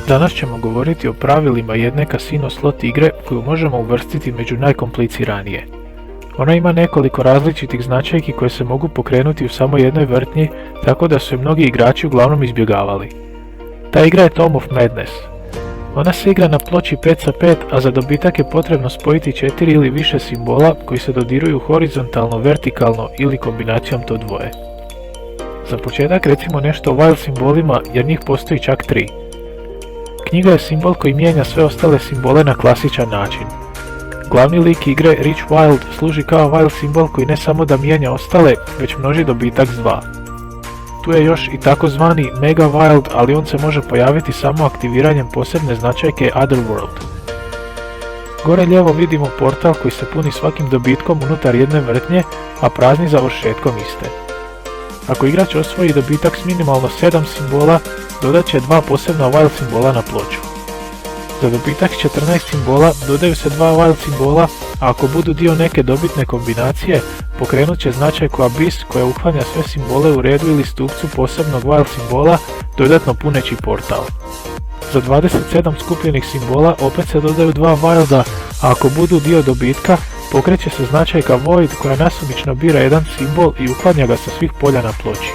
Danas ćemo govoriti o pravilima jedne kasino slot igre koju možemo uvrstiti među najkompliciranije. Ona ima nekoliko različitih značajki koje se mogu pokrenuti u samo jednoj vrtnji, tako da su je mnogi igrači uglavnom izbjegavali. Ta igra je Tome of Madness. Ona se igra na ploči 5 sa 5, a za dobitak je potrebno spojiti 4 ili više simbola koji se dodiruju horizontalno, vertikalno ili kombinacijom to dvoje. Za početak recimo nešto o wild simbolima jer njih postoji čak 3. Knjiga je simbol koji mijenja sve ostale simbole na klasičan način. Glavni lik igre, Rich Wild, služi kao wild simbol koji ne samo da mijenja ostale, već množi dobitak s 2. Tu je još i takozvani Mega Wild, ali on se može pojaviti samo aktiviranjem posebne značajke Otherworld. Gore lijevo vidimo portal koji se puni svakim dobitkom unutar jedne vrtnje, a prazni završetkom iste. Ako igrač osvoji dobitak s minimalno 7 simbola, dodat će 2 posebna wild simbola na ploču. Za dobitak s 14 simbola dodaju se 2 wild simbola, a ako budu dio neke dobitne kombinacije, pokrenut će značajku Abyss koja uklanja sve simbole u redu ili stupcu posebnog wild simbola, dodatno puneći portal. Za 27 skupljenih simbola opet se dodaju 2 wilda, a ako budu dio dobitka, pokreće se značajka Void koja nasumično bira jedan simbol i uklanja ga sa svih polja na ploči.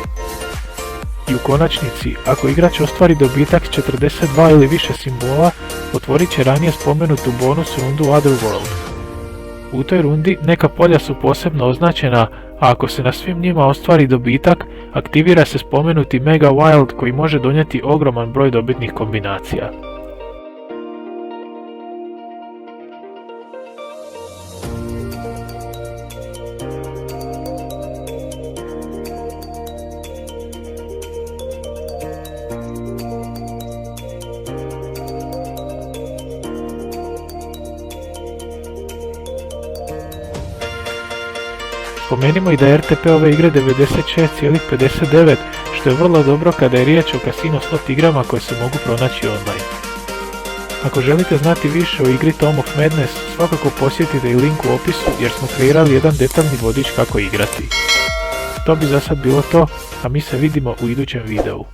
I u konačnici, ako igrač ostvari dobitak s 42 ili više simbola, otvorit će ranije spomenutu bonus rundu Otherworld. U toj rundi neka polja su posebno označena, a ako se na svim njima ostvari dobitak, aktivira se spomenuti Mega Wild koji može donijeti ogroman broj dobitnih kombinacija. Spomenimo i da je RTP ove igre 96,59, što je vrlo dobro kada je riječ o kasino slot igrama koje se mogu pronaći online. Ako želite znati više o igri Tome of Madness, svakako posjetite i link u opisu jer smo kreirali jedan detaljni vodič kako igrati. To bi za sad bilo to, a mi se vidimo u idućem videu.